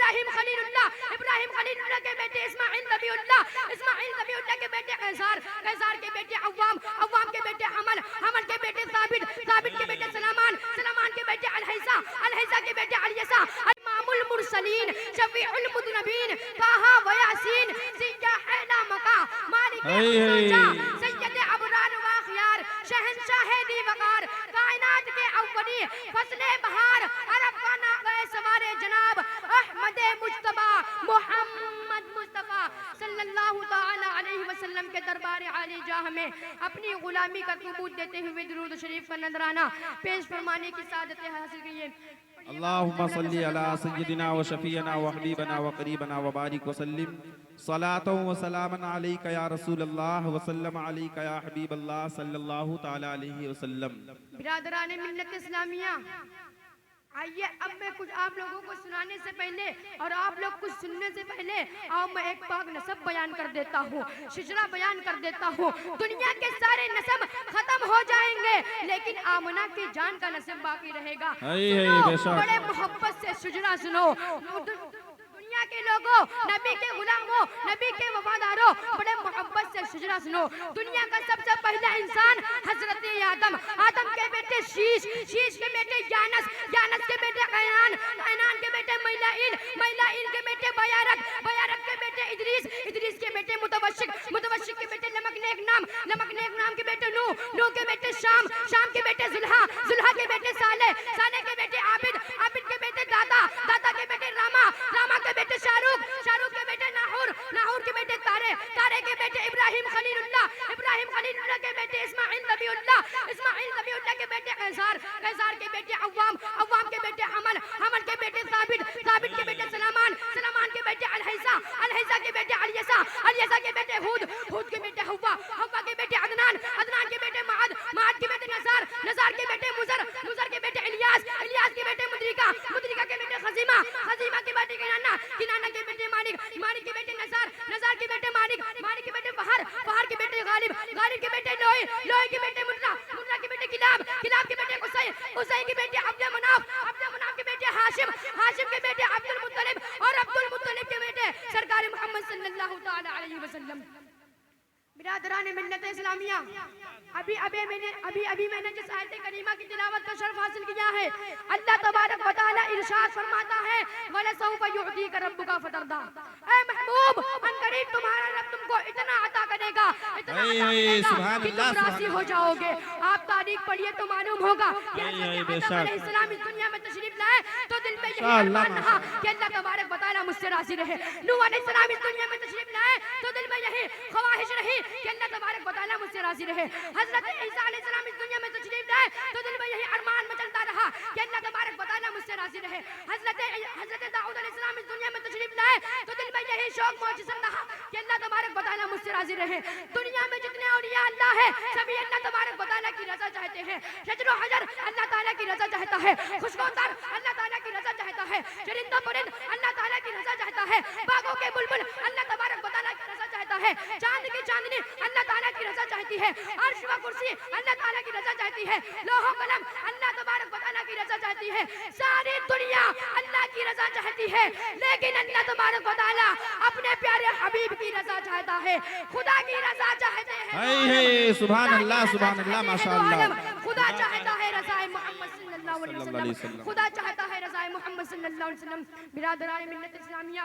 इब्राहिम खलीलुल्लाह के बेटे इस्माइल नबीउल्लाह के बेटे कैसार के बेटे अव्वाम के बेटे हमल के बेटे साबित के बेटे सलामान के बेटे अलहैसा के बेटे अलियसा, इमामुल मुरसलीन शफीउल मुज़नबीन ताहा व यासीन सिया हैला मका मालिक सैयद अबरार व खियार शहंशाह दी वकार कायनात के अव्वली फसले बहार अरब का नाग़े सवारे जनाब अहमद मुज्तबा मोहम्मद मुस्तफा सल्लल्लाहु ताला अलैहि वसल्लम के दरबार आली जाह में अपनी गुलामी का सबूत देते हुए दुरूद शरीफ का नजराना पेश फरमाने की सादत हासिल की है। अल्लाहुम्मा सल्ली अला सय्यिदिना व शफीना व हबीबना व करीबना व बारिक व सल्लिम सलातो व सलामन अलैका या रसूल अल्लाह व सल्लम अलैका या हबीब अल्लाह सल्लल्लाहु ताला अलैहि वसल्लम। बिरादरान मिल्लत इस्लामिया, आइए अब मैं कुछ आप लोगों को सुनाने से पहले और आप लोग कुछ सुनने से पहले आओ मैं एक पाक नसब बयान कर देता हूँ, शिजरा बयान कर देता हूँ। दुनिया के सारे नसब खत्म हो जाएंगे लेकिन आमना की जान का नसब बाकी रहेगा। सुनो, बड़े मोहब्बत से शिजरा सुनो। दुनिया के लोगों, नबी के गुलामों, नबी के वफादारों, बड़े मोहब्बत से शिजरा सुनो। दुनिया का सबसे पहला इंसान हजरत आदम के बेटे शीश के बेटे यानस के बेटे कैनान के बेटे मैलाइल के बेटे बयारत के बेटे इदरीस के बेटे मुतवशिक के बेटे लमकनेक नाम के बेटे नूह के बेटे शाम के बेटे जुल्हा के बेटे साले के बेटे आबिद के बेटे दादा के बेटे रामा के बेटे शाहरुख के बेटे नाहूर के बेटे तारे के बेटे इब्राहिम खलीलुल्लाह के बेटे इस्माइल नबीउल्लाह के बेटे कैसार के बेटे अव्वाम के बेटे हमल के बेटे साबित के बेटे सलामान के बेटे अलहैसा के बेटे अलियसा के बेटे हूद के बेटे हव्वा के बेटे अदनान के बेटे माद के बेटे नजार के बेटे मुजर के बेटे इलियास के बेटे मुद्रिका के बेटे खजीमा के बेटे किनाना के बेटे मालिक के बेटे नजार के बेटे मालिक के बेटे बहार के बेटे गालिब के बेटे लोई के बेटे मुन्ना के बेटे किलाब के बेटे हुसैन के बेटे अब्द मनाफ के बेटे हाशिम के बेटे अब्दुल मुत्तलिब और अब्दुल मुत्तलिब के बेटे सरकार मोहम्मद सल्लल्लाहु ताला अलैहि वसल्लम। बिरादरान मिल्लत इस्लामिया, अभी मैंने जिस आयत करीमा की तिलावत का शर्फ हासिल किया है, अल्लाह तबारक व तआला इरशाद फरमाता है वला सौफ युअतीका रब्बुका फतरदा। ऐ महबूब, अनकरीब तुम्हारा रब तुमको इतना अता करेगा कि तुम राजी हो जाओगे। आप तारीख पढ़िए तो मालूम होगा कि अलैहिस्सलाम इस दुनिया में तशरीफ लाए तो दिल में यही अरमान रहा कि अल्लाह तबारक व तआला मुझसे राजी रहे। नूह अलैहिस्सलाम इस दुनिया में तशरीफ लाए तो दिल में यही ख्वाहिश रही कि अल्लाह तबारक व तआला मुझसे राजी रहे। हजरत ईसा अलैहिस्सलाम इस दुनिया में तशरीफ लाए तो दिल में यही अरमान मचलता रहा कि अल्लाह तबारक व तआला मुझसे राजी रहे। हजरत दाऊद अलैहिस्सलाम इस दुनिया में तशरीफ लाए तो दिल में यही शौक मौजूद रहा कि अल्लाह तबारक व तआला मुझसे राजी रहे। दुनिया में जितने औलिया अल्लाह है सभी अल्लाह तबारक व तआला की रजा चाहते हैं। शजर हजर अल्लाह ताला की रजा चाहता है, खुशबूदार अल्लाह ताला की रजा चाहता है, चरिंदा परिंद अल्लाह ताला की रजा चाहता है, बागों के बुलबुल अल्लाह तबारक व तआला की रजा चाहता है, चांद की चांदनी अल्लाह ताला की रजा चाहती है, अर्श व कुर्सी अल्लाह ताला की रजा चाहती है, लोहो कलम अल्लाह तबारक व तआला की रजा चाहती है, सारी दुनिया अल्लाह की रजा चाहती है। लेकिन अल्लाह तबारक व तआला अपने प्यारे हबीब की रजा चाहता है, खुदा की रजा चाहते हैं। सुभान अल्लाह माशाअल्लाह। खुदा चाहता है रज़ाए मोहम्मद सल्लल्लाहु अलैहि वसल्लम, खुदा चाहता है रज़ाए मोहम्मद सल्लल्लाहु अलैहि वसल्लम। बिरादरान मिल्लत इस्लामिया,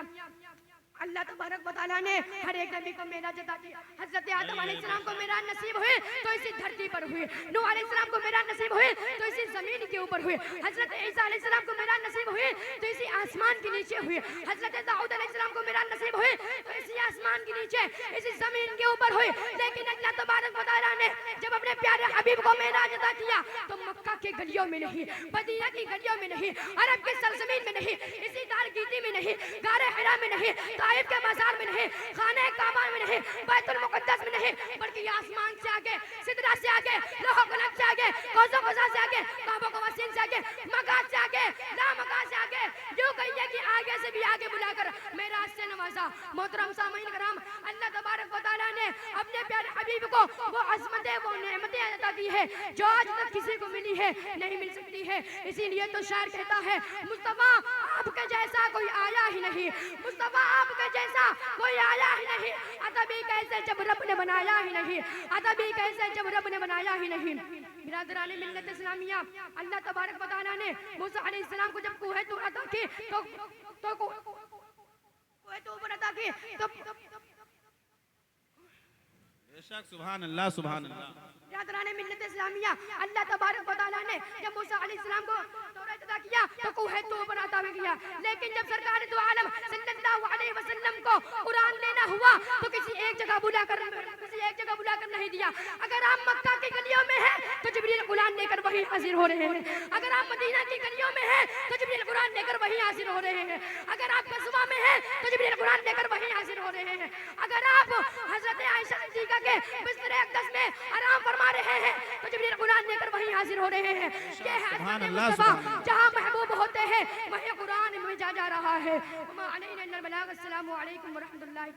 अल्लाह तबारक व तआला ने हर एक नबी को मेराज अता किया। हजरत आदम अलैहिस्सलाम को मेराज नसीब हुई तो इसी धरती पर हुई, नूह अलैहिस्सलाम को मेराज नसीब हुई तो इसी जमीन के ऊपर हुई, हजरत ईसा अलैहिस्सलाम को मेराज नसीब हुई तो इसी आसमान के नीचे हुई, हजरत दाऊद अलैहिस्सलाम को मेराज नसीब हुई तो इसी आसमान के नीचे इसी जमीन के ऊपर हुई। लेकिन अल्लाह तबारक व तआला ने जब अपने प्यारे हबीब को मेराज अता किया तो मक्का के गलियों में नहीं, मदीना की गलियों में नहीं, अरब की सरजमीन में नहीं, इसी दार गीती में नहीं, गारे हिरा में नहीं, ताइफ के मज़ार में नहीं, खाने काबा में नहीं, बैतुल मुक़द्दस में नहीं, बल्कि आसमान से आगे, सिदरा से आगे, लौह कलम से आगे, कौसो कौसा से आगे, काबा को वसीन से आगे, मका से आगे, ला मका से आगे, जो कहिए कि आगे से भी आगे बुलाकर मेराज से नवाजा। मोहतरम सामीन कराम, अल्लाह तबारक व तआला ने अपने प्यारे हबीब को वो अज़मतें, वो नेमतें अता की है जो आज तक किसी को मिली है, नहीं मिल सकती है। इसीलिए तो शायर कहता है, मुस्तफा आपके जैसा कोई आया ही नहीं, मुस्तफा आपके जैसा कोई आया ही नहीं, अदबी कैसे जब रब ने बनाया ही नहीं, अदबी कैसे जब रब ने बनाया ही नहीं। बिरादराने मिल्लत इस्लामिया, अल्लाह तबारक व तआला ने मूसा अलैहिस्सलाम को जब कुहे तूर अता की तो कुहे तूर अता की तो बेशक सुभान अल्लाह सुभान अल्लाह। बिरादराने मिल्लत इस्लामिया, अल्लाह तबारक व तआला ने जब मूसा अलैहिस्सलाम को तौरात अता किया तो कुहे तूर अता किया, लेकिन जब सरकार दो आलम सल्लल्लाहु अलैहि वसल्लम को कुरान देना हुआ तो किसी एक जगह बुलाकर नहीं दिया। अगर आप मक्का की गलियों में हैं तो जिब्रील कुरान लेकर वहीं हाजिर हो रहे हैं, अगर आप मदीना की गलियों में हैं तो जिब्रील कुरान लेकर वहीं हाजिर हो रहे हैं, अगर आप कस्बा में हैं तो जिब्रील कुरान लेकर वहीं हाजिर हो रहे हैं, अगर आप हजरत आयशा सिद्दीका के बिस्तर अक़दस में आराम फरमा रहे हैं तो जिब्रील कुरान लेकर वहीं हाजिर हो रहे हैं। ये है जहां महबूब होते हैं वहीं कुरान में जा रहा है। अस्सलामु अलैकुम व रहमतुल्लाहि।